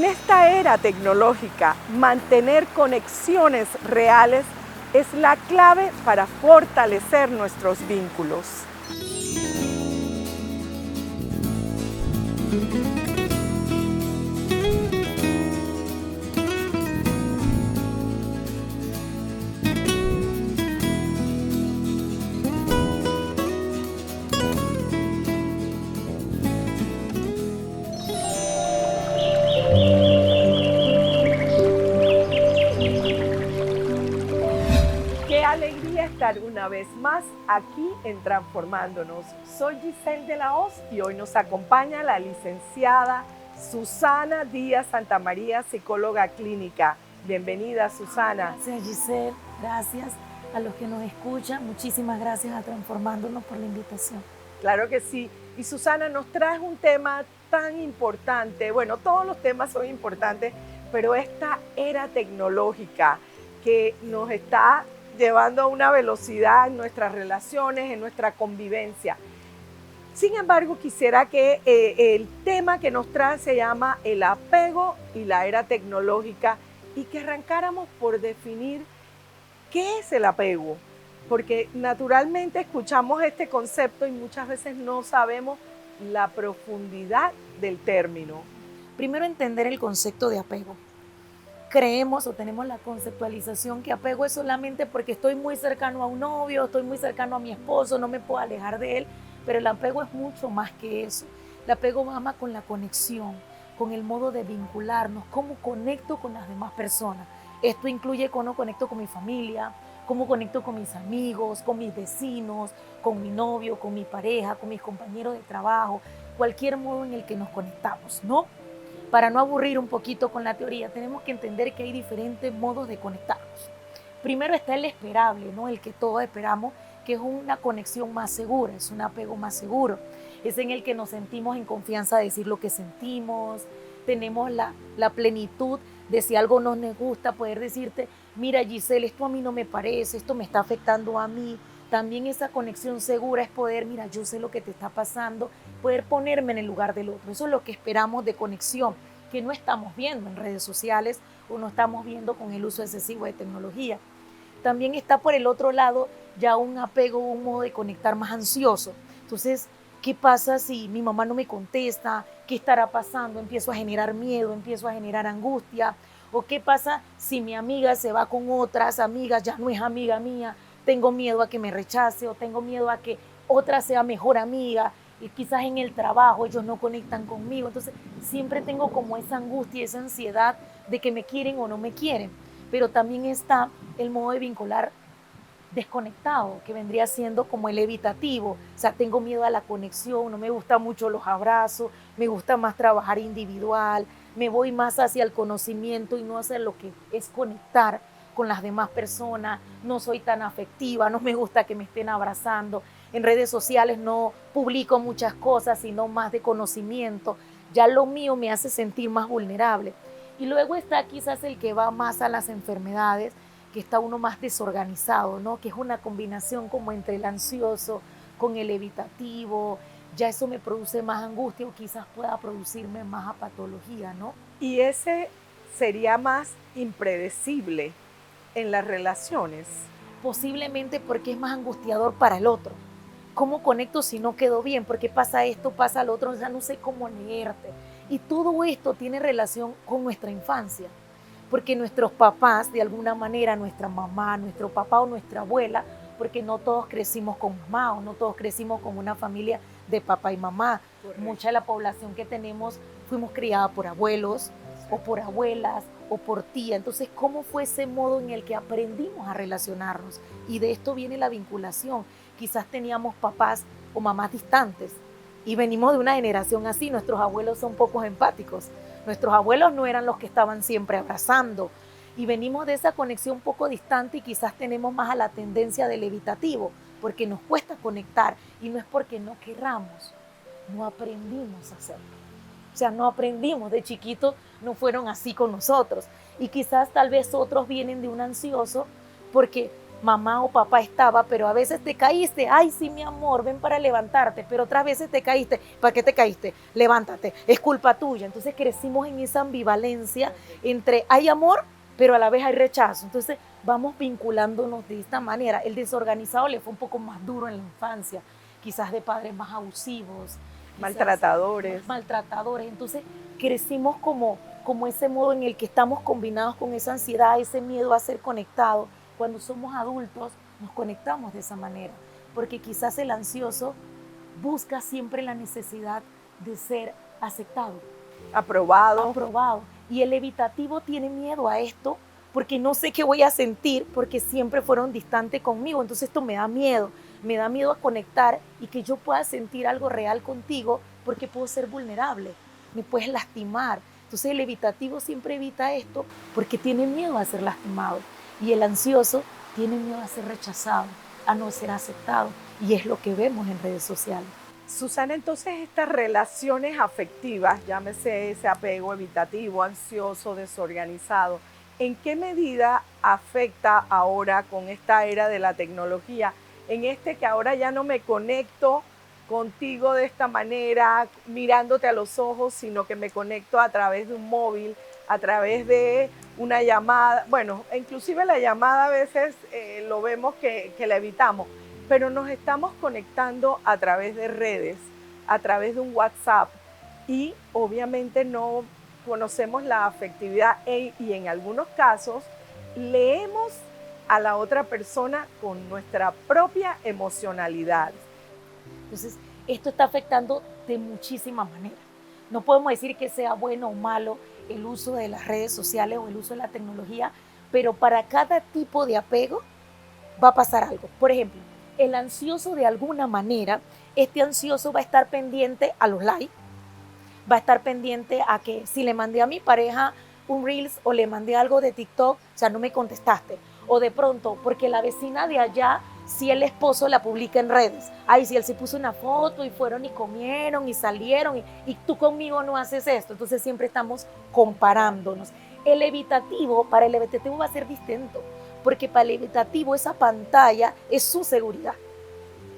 En esta era tecnológica, mantener conexiones reales es la clave para fortalecer nuestros vínculos. Qué alegría estar una vez más aquí en Transformándonos. Soy Giselle de la Hoz y hoy nos acompaña la licenciada Susana Díaz Santamaría, psicóloga clínica. Bienvenida, Susana. Gracias, Giselle. Gracias a los que nos escuchan. Muchísimas gracias a Transformándonos por la invitación. Claro que sí. Y Susana, nos traes un tema tan importante. Bueno, todos los temas son importantes, pero esta era tecnológica que nos está llevando a una velocidad en nuestras relaciones, en nuestra convivencia. Sin embargo, quisiera que el tema que nos trae se llama el apego y la era tecnológica y que arrancáramos por definir qué es el apego, porque naturalmente escuchamos este concepto y muchas veces no sabemos la profundidad del término. Primero, entender el concepto de apego. Creemos o tenemos la conceptualización que apego es solamente porque estoy muy cercano a un novio, estoy muy cercano a mi esposo, no me puedo alejar de él, pero el apego es mucho más que eso. El apego va más con la conexión, con el modo de vincularnos, cómo conecto con las demás personas. Esto incluye cómo conecto con mi familia, cómo conecto con mis amigos, con mis vecinos, con mi novio, con mi pareja, con mis compañeros de trabajo, cualquier modo en el que nos conectamos, ¿no? Para no aburrir un poquito con la teoría, tenemos que entender que hay diferentes modos de conectarnos. Primero está el esperable, ¿no? El que todos esperamos, que es una conexión más segura, es un apego más seguro. Es en el que nos sentimos en confianza de decir lo que sentimos, tenemos la plenitud de si algo no nos gusta, poder decirte, mira Giselle, esto a mí no me parece, esto me está afectando a mí. También esa conexión segura es poder, mira, yo sé lo que te está pasando, poder ponerme en el lugar del otro. Eso es lo que esperamos de conexión, que no estamos viendo en redes sociales o no estamos viendo con el uso excesivo de tecnología. También está por el otro lado ya un apego, un modo de conectar más ansioso. Entonces, ¿qué pasa si mi mamá no me contesta? ¿Qué estará pasando? Empiezo a generar miedo, empiezo a generar angustia. ¿O qué pasa si mi amiga se va con otras amigas, ya no es amiga mía? Tengo miedo a que me rechace o tengo miedo a que otra sea mejor amiga y quizás en el trabajo ellos no conectan conmigo. Entonces siempre tengo como esa angustia, esa ansiedad de que me quieren o no me quieren. Pero también está el modo de vincular desconectado, que vendría siendo como el evitativo. O sea, tengo miedo a la conexión, no me gustan mucho los abrazos, me gusta más trabajar individual, me voy más hacia el conocimiento y no hacia lo que es conectar con las demás personas, no soy tan afectiva, no me gusta que me estén abrazando, en redes sociales no publico muchas cosas, sino más de conocimiento, ya lo mío me hace sentir más vulnerable. Y luego está quizás el que va más a las enfermedades, que está uno más desorganizado, ¿no? Que es una combinación como entre el ansioso con el evitativo, ya eso me produce más angustia o quizás pueda producirme más patología, ¿no? Y ese sería más impredecible en las relaciones. Posiblemente porque es más angustiador para el otro. ¿Cómo conecto si no quedó bien? Porque pasa esto, pasa lo otro, ya no sé cómo leerte. Y todo esto tiene relación con nuestra infancia, porque nuestros papás, de alguna manera, nuestra mamá, nuestro papá o nuestra abuela, porque no todos crecimos con mamá o no todos crecimos con una familia de papá y mamá. Correcto. Mucha de la población que tenemos fuimos criadas por abuelos o por abuelas o por tía. Entonces, ¿cómo fue ese modo en el que aprendimos a relacionarnos? Y de esto viene la vinculación. Quizás teníamos papás o mamás distantes y venimos de una generación así. Nuestros abuelos son pocos empáticos. Nuestros abuelos no eran los que estaban siempre abrazando. Y venimos de esa conexión un poco distante y quizás tenemos más a la tendencia del evitativo, porque nos cuesta conectar y no es porque no querramos, no aprendimos a hacerlo. O sea, no aprendimos, de chiquitos no fueron así con nosotros. Y quizás tal vez otros vienen de un ansioso porque mamá o papá estaba, pero a veces te caíste, ay sí mi amor, ven para levantarte, pero otras veces te caíste, ¿para qué te caíste? Levántate, es culpa tuya. Entonces crecimos en esa ambivalencia entre hay amor, pero a la vez hay rechazo. Entonces vamos vinculándonos de esta manera. El desorganizado le fue un poco más duro en la infancia, quizás de padres más abusivos, maltratadores. Maltratadores. Entonces crecimos como ese modo en el que estamos combinados con esa ansiedad, ese miedo a ser conectados. Cuando somos adultos nos conectamos de esa manera, porque quizás el ansioso busca siempre la necesidad de ser aceptado, aprobado. Y el evitativo tiene miedo a esto porque no sé qué voy a sentir, porque siempre fueron distantes conmigo. Entonces esto me da miedo a conectar y que yo pueda sentir algo real contigo, porque puedo ser vulnerable, me puedes lastimar. Entonces el evitativo siempre evita esto porque tiene miedo a ser lastimado, y el ansioso tiene miedo a ser rechazado, a no ser aceptado, y es lo que vemos en redes sociales. Susana, entonces estas relaciones afectivas, llámese ese apego evitativo, ansioso, desorganizado, ¿en qué medida afecta ahora con esta era de la tecnología? En que ahora ya no me conecto contigo de esta manera, mirándote a los ojos, sino que me conecto a través de un móvil, a través de una llamada. Bueno, inclusive la llamada a veces lo vemos que la evitamos, pero nos estamos conectando a través de redes, a través de un WhatsApp, y obviamente no conocemos la afectividad y en algunos casos leemos a la otra persona con nuestra propia emocionalidad. Entonces, esto está afectando de muchísimas maneras. No podemos decir que sea bueno o malo el uso de las redes sociales o el uso de la tecnología, pero para cada tipo de apego va a pasar algo. Por ejemplo, el ansioso, de alguna manera, este ansioso va a estar pendiente a los likes, va a estar pendiente a que si le mandé a mi pareja un Reels o le mandé algo de TikTok, o sea, no me contestaste. O de pronto, porque la vecina de allá, si el esposo la publica en redes, ay, si él se puso una foto y fueron y comieron y salieron y tú conmigo no haces esto. Entonces siempre estamos comparándonos. Para el evitativo va a ser distinto, porque para el evitativo esa pantalla es su seguridad.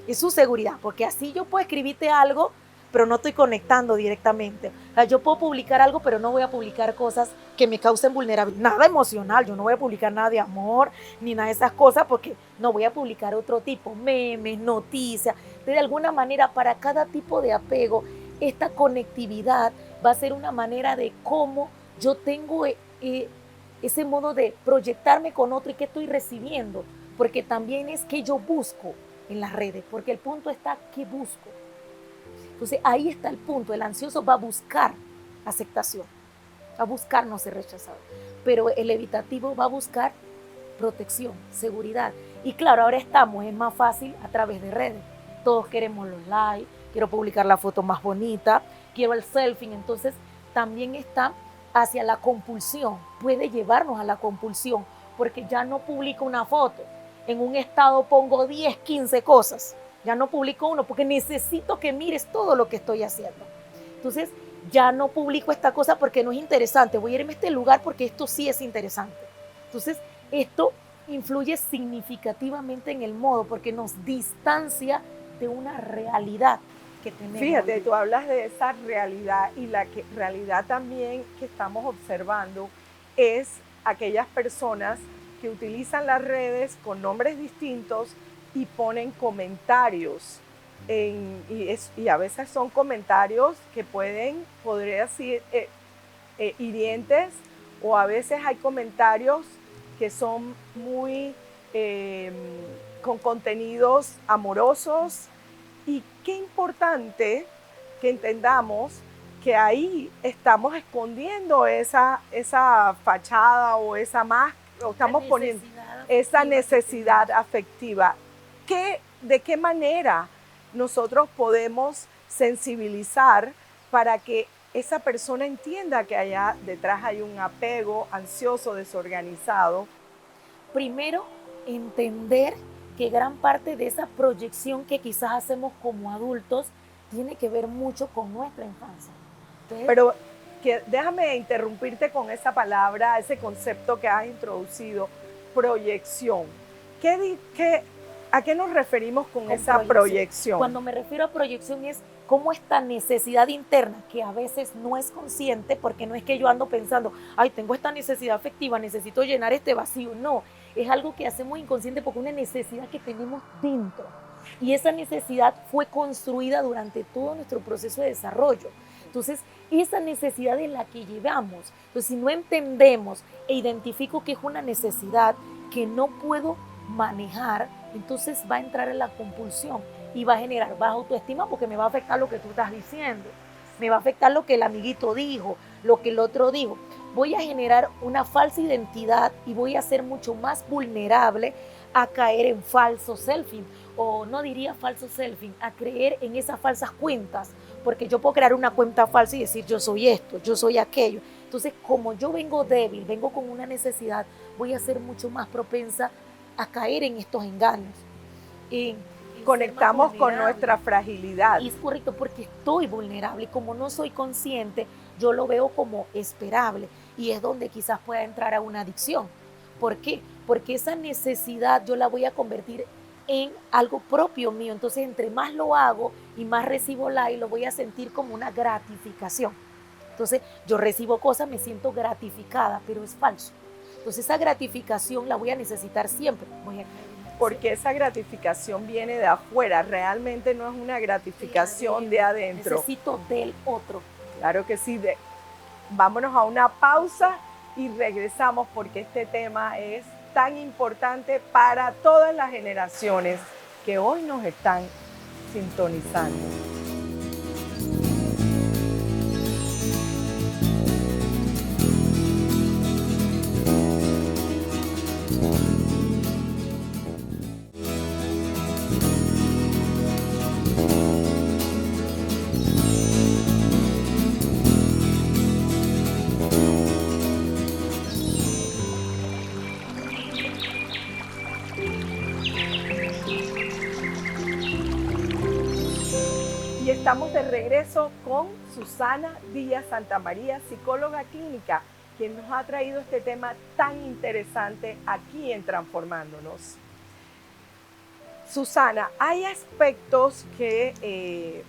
Es su seguridad, porque así yo puedo escribirte algo, pero no estoy conectando directamente. O sea, yo puedo publicar algo, pero no voy a publicar cosas que me causen vulnerabilidad. Nada emocional, yo no voy a publicar nada de amor, ni nada de esas cosas, porque no voy a publicar otro tipo, memes, noticias. De alguna manera, para cada tipo de apego, esta conectividad va a ser una manera de cómo yo tengo ese modo de proyectarme con otro y qué estoy recibiendo, porque también es que yo busco en las redes, porque el punto está, ¿qué busco? Entonces ahí está el punto. El ansioso va a buscar aceptación, va a buscar no ser rechazado, pero el evitativo va a buscar protección, seguridad. Y claro, ahora es más fácil a través de redes. Todos queremos los likes, quiero publicar la foto más bonita, quiero el selfie. Entonces también está hacia la compulsión, puede llevarnos a la compulsión, porque ya no publico una foto, en un estado pongo 10, 15 cosas. Ya no publico uno porque necesito que mires todo lo que estoy haciendo. Entonces, ya no publico esta cosa porque no es interesante. Voy a irme a este lugar porque esto sí es interesante. Entonces, esto influye significativamente en el modo, porque nos distancia de una realidad que tenemos. Fíjate, tú hablas de esa realidad, y la realidad también que estamos observando es aquellas personas que utilizan las redes con nombres distintos y ponen comentarios, y a veces son comentarios que podría ser hirientes, o a veces hay comentarios que son muy con contenidos amorosos. Y qué importante que entendamos que ahí estamos escondiendo esa fachada o esa máscara, o estamos poniendo esa necesidad afectiva. ¿De qué manera nosotros podemos sensibilizar para que esa persona entienda que allá detrás hay un apego ansioso, desorganizado? Primero, entender que gran parte de esa proyección que quizás hacemos como adultos tiene que ver mucho con nuestra infancia. Entonces, pero déjame interrumpirte con esa palabra, ese concepto que has introducido, proyección. ¿A qué nos referimos con esa proyección. proyección? Cuando me refiero a proyección es como esta necesidad interna, que a veces no es consciente, porque no es que yo ando pensando, ay, tengo esta necesidad afectiva, necesito llenar este vacío. No, es algo que hacemos inconsciente porque es una necesidad que tenemos dentro. Y esa necesidad fue construida durante todo nuestro proceso de desarrollo. Entonces, esa necesidad es la que llevamos. Entonces, si no entendemos e identifico que es una necesidad que no puedo manejar, entonces va a entrar en la compulsión y va a generar baja autoestima porque me va a afectar lo que tú estás diciendo, me va a afectar lo que el amiguito dijo, lo que el otro dijo. Voy a generar una falsa identidad y voy a ser mucho más vulnerable a caer en falso selfing, o no diría falso selfing, a creer en esas falsas cuentas, porque yo puedo crear una cuenta falsa y decir yo soy esto, yo soy aquello. Entonces, como yo vengo débil, vengo con una necesidad, voy a ser mucho más propensa a caer en estos engaños. Conectamos con nuestra fragilidad. Y es correcto, porque estoy vulnerable y como no soy consciente, yo lo veo como esperable y es donde quizás pueda entrar a una adicción. ¿Por qué? Porque esa necesidad yo la voy a convertir en algo propio mío. Entonces, entre más lo hago y más recibo like, lo voy a sentir como una gratificación. Entonces, yo recibo cosas, me siento gratificada, pero es falso. Entonces, esa gratificación la voy a necesitar siempre. Porque esa gratificación viene de afuera, realmente no es una gratificación de adentro. Necesito del otro. Claro que sí. Vámonos a una pausa y regresamos porque este tema es tan importante para todas las generaciones que hoy nos están sintonizando. Estamos de regreso con Susana Díaz Santamaría, psicóloga clínica, quien nos ha traído este tema tan interesante aquí en Transformándonos. Susana, hay aspectos que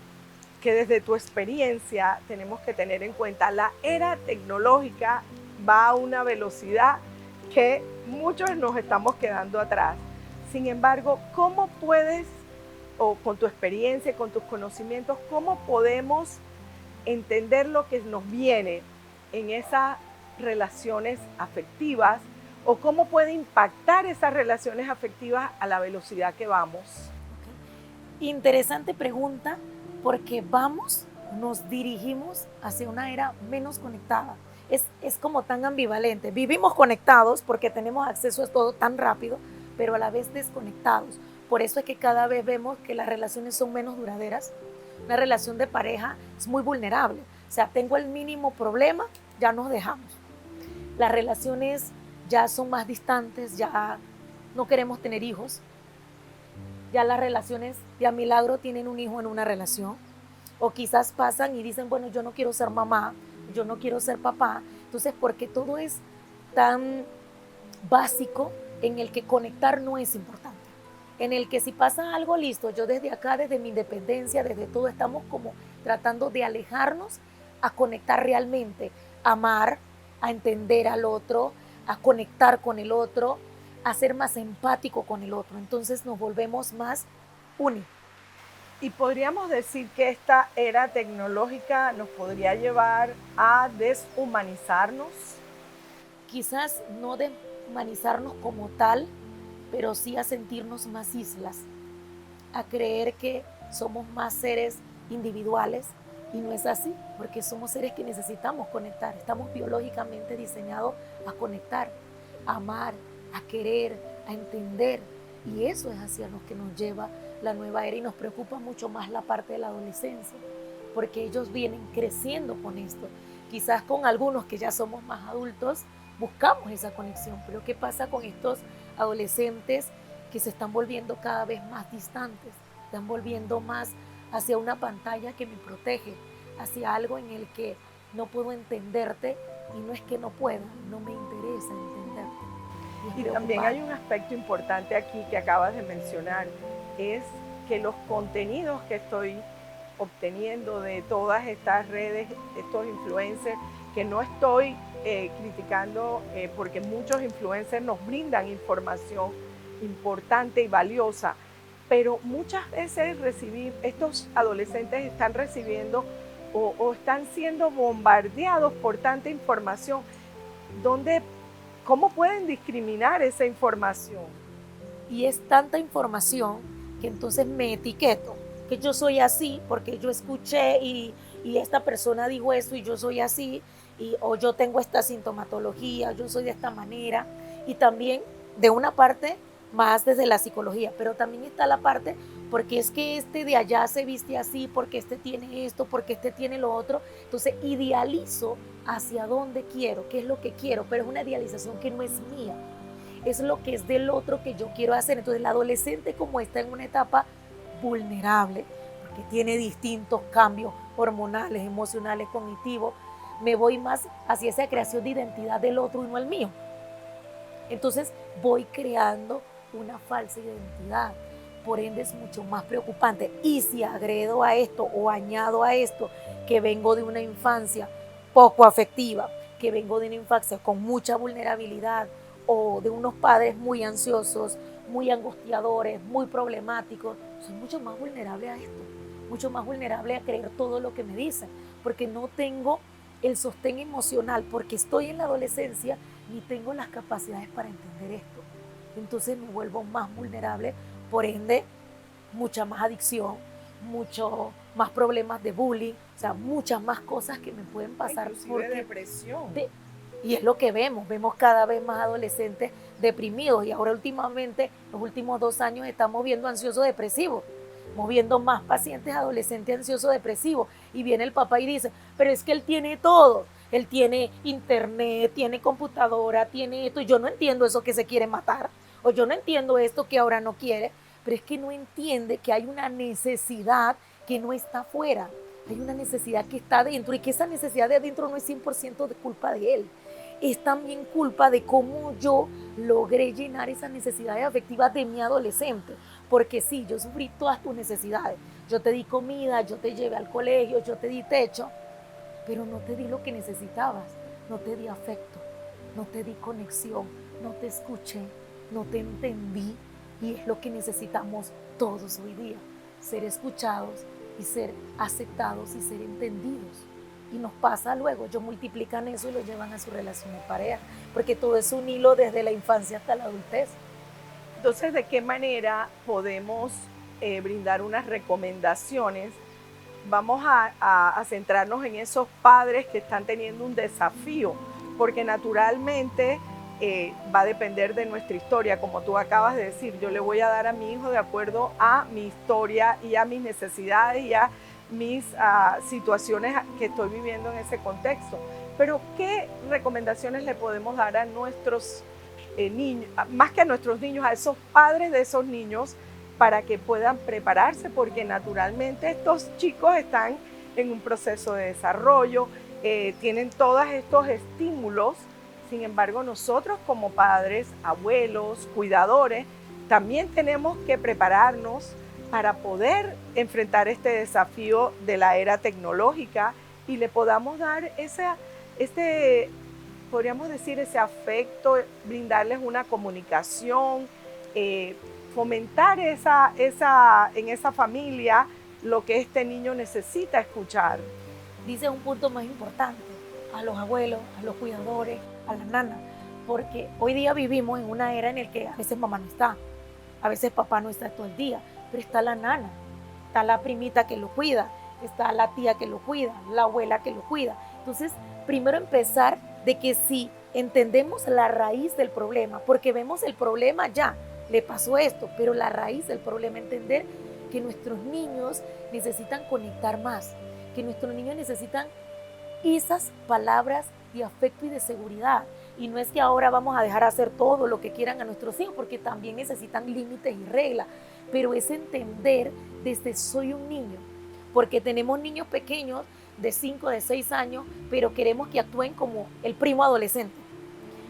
desde tu experiencia tenemos que tener en cuenta. La era tecnológica va a una velocidad que muchos nos estamos quedando atrás. Sin embargo, ¿cómo puedes, o con tu experiencia, con tus conocimientos, cómo podemos entender lo que nos viene en esas relaciones afectivas o cómo puede impactar esas relaciones afectivas a la velocidad que vamos? Interesante pregunta, porque nos dirigimos hacia una era menos conectada. Es como tan ambivalente. Vivimos conectados porque tenemos acceso a todo tan rápido, pero a la vez desconectados. Por eso es que cada vez vemos que las relaciones son menos duraderas. Una relación de pareja es muy vulnerable. O sea, tengo el mínimo problema, ya nos dejamos. Las relaciones ya son más distantes, ya no queremos tener hijos. Ya las relaciones de a milagro tienen un hijo en una relación. O quizás pasan y dicen, bueno, yo no quiero ser mamá, yo no quiero ser papá. Entonces, porque todo es tan básico en el que conectar no es importante. En el que si pasa algo, listo, yo desde acá, desde mi independencia, desde todo, estamos como tratando de alejarnos a conectar realmente, a amar, a entender al otro, a conectar con el otro, a ser más empático con el otro. Entonces nos volvemos más únicos. Y podríamos decir que esta era tecnológica nos podría llevar a deshumanizarnos. Quizás no deshumanizarnos como tal, pero sí a sentirnos más islas, a creer que somos más seres individuales, y no es así, porque somos seres que necesitamos conectar. Estamos biológicamente diseñados a conectar, a amar, a querer, a entender, y eso es hacia lo que nos lleva la nueva era, y nos preocupa mucho más la parte de la adolescencia, porque ellos vienen creciendo con esto. Quizás con algunos que ya somos más adultos buscamos esa conexión, pero ¿qué pasa con estos adolescentes que se están volviendo cada vez más distantes? Están volviendo más hacia una pantalla que me protege, hacia algo en el que no puedo entenderte, y no es que no pueda, no me interesa entenderte. Y también hay un aspecto importante aquí que acabas de mencionar, es que los contenidos que estoy obteniendo de todas estas redes, estos influencers, que no estoy criticando porque muchos influencers nos brindan información importante y valiosa, pero muchas veces estos adolescentes están recibiendo o están siendo bombardeados por tanta información, ¿cómo pueden discriminar esa información? Y es tanta información que entonces me etiqueto, que yo soy así porque yo escuché y esta persona dijo esto y yo soy así, o yo tengo esta sintomatología, yo soy de esta manera. Y también de una parte más desde la psicología, pero también está la parte porque es que este de allá se viste así, porque este tiene esto, porque este tiene lo otro. Entonces idealizo hacia dónde quiero, qué es lo que quiero, pero es una idealización que no es mía, es lo que es del otro que yo quiero hacer. Entonces el adolescente, como está en una etapa vulnerable, porque tiene distintos cambios hormonales, emocionales, cognitivos, me voy más hacia esa creación de identidad del otro y no el mío. Entonces voy creando una falsa identidad, por ende es mucho más preocupante. Y si agredo a esto o añado a esto que vengo de una infancia poco afectiva, que vengo de una infancia con mucha vulnerabilidad, o de unos padres muy ansiosos, muy angustiadores, muy problemáticos, soy mucho más vulnerable a esto, mucho más vulnerable a creer todo lo que me dicen, porque no tengo el sostén emocional, porque estoy en la adolescencia, ni tengo las capacidades para entender esto. Entonces me vuelvo más vulnerable, por ende, mucha más adicción, mucho más problemas de bullying, o sea, muchas más cosas que me pueden pasar. Inclusive depresión. Y es lo que vemos cada vez más adolescentes deprimidos, y ahora últimamente, los últimos 2 años, estamos viendo ansiosos depresivos, estamos viendo más pacientes adolescentes ansiosos depresivos, y viene el papá y dice, pero es que él tiene todo, él tiene internet, tiene computadora, tiene esto, y yo no entiendo eso que se quiere matar, o yo no entiendo esto que ahora no quiere, pero es que no entiende que hay una necesidad que no está afuera, hay una necesidad que está adentro, y que esa necesidad de adentro no es 100% de culpa de él, es también culpa de cómo yo logré llenar esas necesidades afectivas de mi adolescente. Porque sí, yo sufrí todas tus necesidades. Yo te di comida, yo te llevé al colegio, yo te di techo, pero no te di lo que necesitabas. No te di afecto, no te di conexión, no te escuché, no te entendí. Y es lo que necesitamos todos hoy día, ser escuchados y ser aceptados y ser entendidos. Y nos pasa luego, ellos multiplican eso y lo llevan a su relación de pareja, porque todo es un hilo desde la infancia hasta la adultez. Entonces, ¿de qué manera podemos brindar unas recomendaciones? Vamos a centrarnos en esos padres que están teniendo un desafío, porque naturalmente va a depender de nuestra historia, como tú acabas de decir, yo le voy a dar a mi hijo de acuerdo a mi historia y a mis necesidades y a mis situaciones que estoy viviendo en ese contexto. Pero ¿qué recomendaciones le podemos dar a nuestros niños, más que a nuestros niños, a esos padres de esos niños, para que puedan prepararse? Porque naturalmente estos chicos están en un proceso de desarrollo, tienen todos estos estímulos. Sin embargo, nosotros como padres, abuelos, cuidadores, también tenemos que prepararnos para poder enfrentar este desafío de la era tecnológica y le podamos dar podríamos decir, ese afecto, brindarles una comunicación, fomentar en esa familia lo que este niño necesita escuchar. Dice un punto más importante, a los abuelos, a los cuidadores, a las nanas, porque hoy día vivimos en una era en la que a veces mamá no está, a veces papá no está todo el día, pero está la nana, está la primita que lo cuida, está la tía que lo cuida, la abuela que lo cuida. Entonces, primero empezar de que si entendemos la raíz del problema, porque vemos el problema ya, le pasó esto, pero la raíz del problema, entender que nuestros niños necesitan conectar más, que nuestros niños necesitan esas palabras de afecto y de seguridad. Y no es que ahora vamos a dejar hacer todo lo que quieran a nuestros hijos, porque también necesitan límites y reglas, pero es entender desde soy un niño, porque tenemos niños pequeños de 5, de 6 años, pero queremos que actúen como el primo adolescente,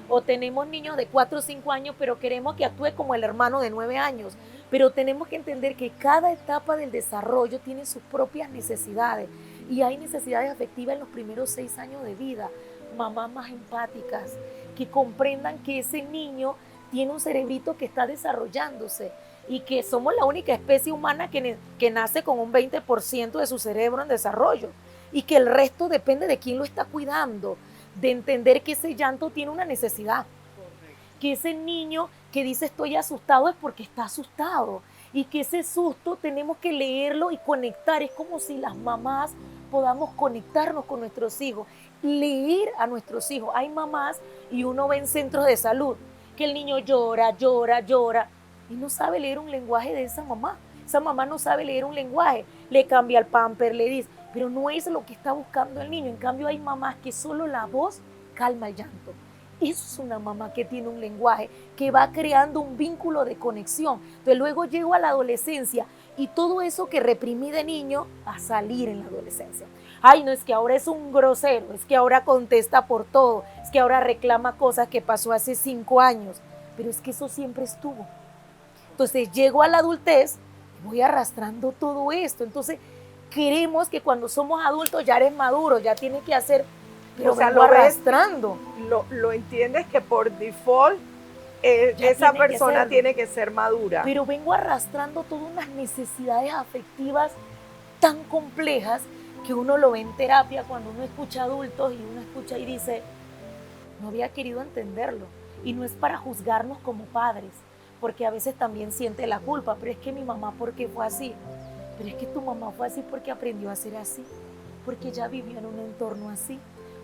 O tenemos niños de 4 o 5 años, pero queremos que actúe como el hermano de 9 años. Pero tenemos que entender que cada etapa del desarrollo tiene sus propias necesidades. Y hay necesidades afectivas en los primeros 6 años de vida. Mamás más empáticas, que comprendan que ese niño tiene un cerebrito que está desarrollándose y que somos la única especie humana que nace con un 20% de su cerebro en desarrollo y que el resto depende de quién lo está cuidando, de entender que ese llanto tiene una necesidad. Correcto. Que ese niño que dice estoy asustado es porque está asustado y que ese susto tenemos que leerlo y conectar. Es como si las mamás podamos conectarnos con nuestros hijos, leer a nuestros hijos. Hay mamás y uno ve en centros de salud que el niño llora, llora, llora y no sabe leer un lenguaje de esa mamá. Esa mamá no sabe leer un lenguaje, le cambia el pamper, le dice, pero no es lo que está buscando el niño. En cambio hay mamás que solo la voz calma el llanto. Eso es una mamá que tiene un lenguaje, que va creando un vínculo de conexión. Entonces luego llego a la adolescencia y todo eso que reprimí de niño a salir en la adolescencia. Ay, no, es que ahora es un grosero, es que ahora contesta por todo, es que ahora reclama cosas que pasó hace 5 años, pero es que eso siempre estuvo. Entonces llego a la adultez, voy arrastrando todo esto. Entonces queremos que cuando somos adultos ya eres maduro, ya tienes que hacer, pero o sea, lo arrastrando. Lo entiendes que por default esa persona tiene que ser madura. Pero vengo arrastrando todas unas necesidades afectivas tan complejas que uno lo ve en terapia cuando uno escucha adultos y uno escucha y dice, no había querido entenderlo. Y no es para juzgarnos como padres, porque a veces también siente la culpa, pero es que mi mamá, ¿por qué fue así? Pero es que tu mamá fue así porque aprendió a ser así, porque ella vivió en un entorno así,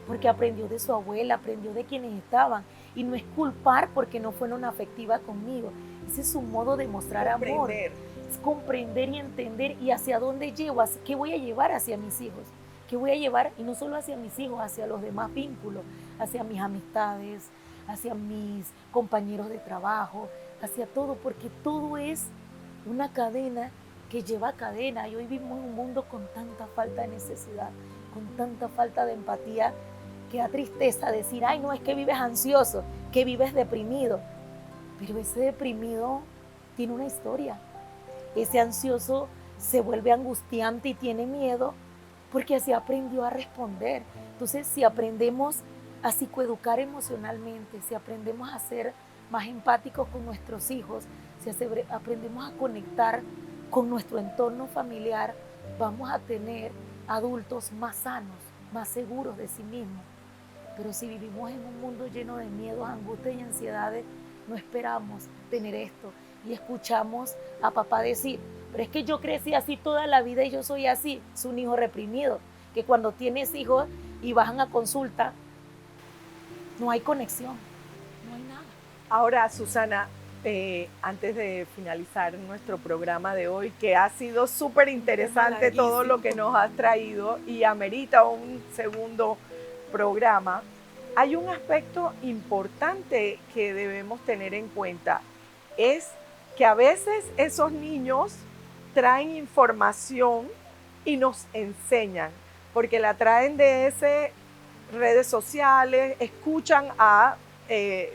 porque aprendió de su abuela, aprendió de quienes estaban. Y no es culpar porque no fueron afectivas conmigo. Ese es un modo de mostrar amor. Es comprender y entender y hacia dónde llevo, qué voy a llevar hacia mis hijos, qué voy a llevar, y no solo hacia mis hijos, hacia los demás vínculos, hacia mis amistades, hacia mis compañeros de trabajo, hacia todo, porque todo es una cadena que lleva cadena. Y hoy vivimos en un mundo con tanta falta de necesidad, con tanta falta de empatía, que da tristeza decir, ay, no, es que vives ansioso, que vives deprimido. Pero ese deprimido tiene una historia. Ese ansioso se vuelve angustiante y tiene miedo porque así aprendió a responder. Entonces, si aprendemos a psicoeducar emocionalmente, si aprendemos a ser más empáticos con nuestros hijos, si aprendemos a conectar con nuestro entorno familiar, vamos a tener adultos más sanos, más seguros de sí mismos. Pero si vivimos en un mundo lleno de miedos, angustias y ansiedades, no esperamos tener esto. Y escuchamos a papá decir, pero es que yo crecí así toda la vida y yo soy así. Es un hijo reprimido, que cuando tienes hijos y bajan a consulta, no hay conexión, no hay nada. Ahora, Susana, antes de finalizar nuestro programa de hoy, que ha sido súper interesante todo lo que nos has traído y amerita un segundo programa, hay un aspecto importante que debemos tener en cuenta, es que a veces esos niños traen información y nos enseñan, porque la traen de esas redes sociales, escuchan a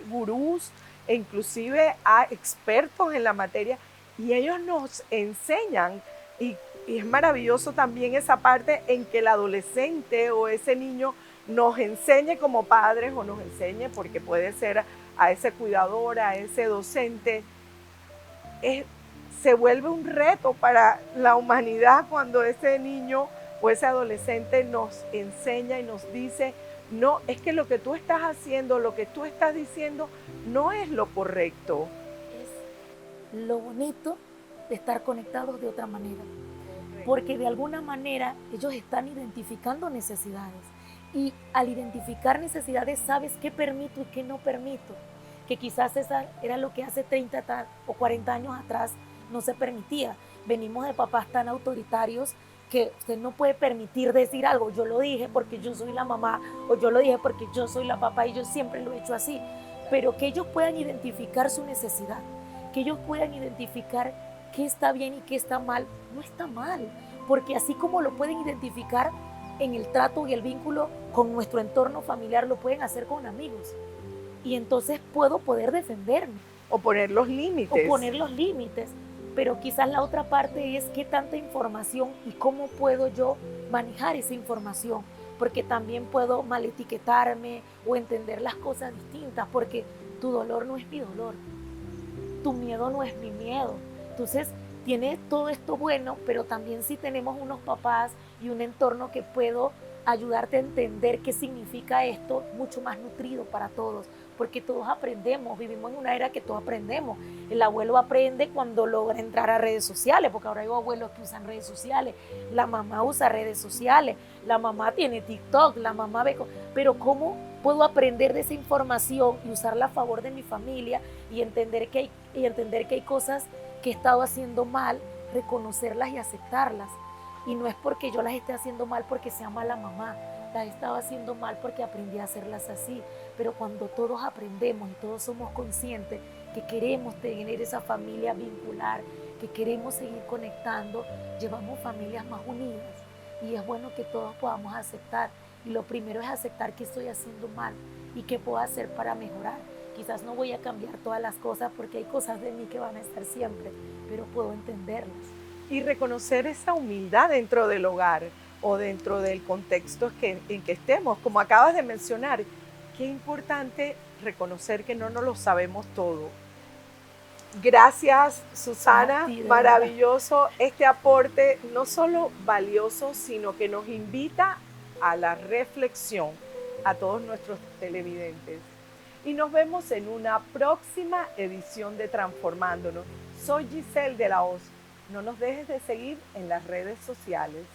gurús e inclusive a expertos en la materia y ellos nos enseñan y es maravilloso también esa parte en que el adolescente o ese niño nos enseñe como padres o nos enseñe porque puede ser a ese cuidador, a ese docente. Se vuelve un reto para la humanidad cuando ese niño o ese adolescente nos enseña y nos dice, no, es que lo que tú estás haciendo, lo que tú estás diciendo no es lo correcto. Es lo bonito de estar conectados de otra manera, porque de alguna manera ellos están identificando necesidades y al identificar necesidades sabes qué permito y qué no permito, que quizás esa era lo que hace 30 o 40 años atrás no se permitía. Venimos de papás tan autoritarios que usted no puede permitir decir algo, yo lo dije porque yo soy la mamá o yo lo dije porque yo soy la papá y yo siempre lo he hecho así, pero que ellos puedan identificar su necesidad, que ellos puedan identificar qué está bien y qué está mal. No está mal, porque así como lo pueden identificar en el trato y el vínculo con nuestro entorno familiar, lo pueden hacer con amigos. y entonces puedo poder defenderme. O poner los límites. O poner los límites. Pero quizás la otra parte es qué tanta información y cómo puedo yo manejar esa información. Porque también puedo maletiquetarme o entender las cosas distintas, porque tu dolor no es mi dolor, tu miedo no es mi miedo. Entonces, tiene todo esto bueno, pero también sí tenemos unos papás y un entorno que puedo ayudarte a entender qué significa esto, mucho más nutrido para todos, porque todos aprendemos, vivimos en una era que todos aprendemos. El abuelo aprende cuando logra entrar a redes sociales, porque ahora hay abuelos que usan redes sociales, la mamá usa redes sociales, la mamá tiene TikTok, la mamá ve, pero ¿cómo puedo aprender de esa información y usarla a favor de mi familia y entender que hay cosas que he estado haciendo mal, reconocerlas y aceptarlas? Y no es porque yo las esté haciendo mal porque sea mala mamá, las he estado haciendo mal porque aprendí a hacerlas así. Pero cuando todos aprendemos y todos somos conscientes que queremos tener esa familia vincular, que queremos seguir conectando, llevamos familias más unidas. Y es bueno que todos podamos aceptar. Y lo primero es aceptar que estoy haciendo mal y qué puedo hacer para mejorar. Quizás no voy a cambiar todas las cosas porque hay cosas de mí que van a estar siempre, pero puedo entenderlas. Y reconocer esa humildad dentro del hogar o dentro del contexto en que estemos. Como acabas de mencionar, qué importante reconocer que no nos lo sabemos todo. Gracias, Susana, maravilloso este aporte, no solo valioso, sino que nos invita a la reflexión a todos nuestros televidentes. Y nos vemos en una próxima edición de Transformándonos. Soy Giselle de la Hoz. No nos dejes de seguir en las redes sociales.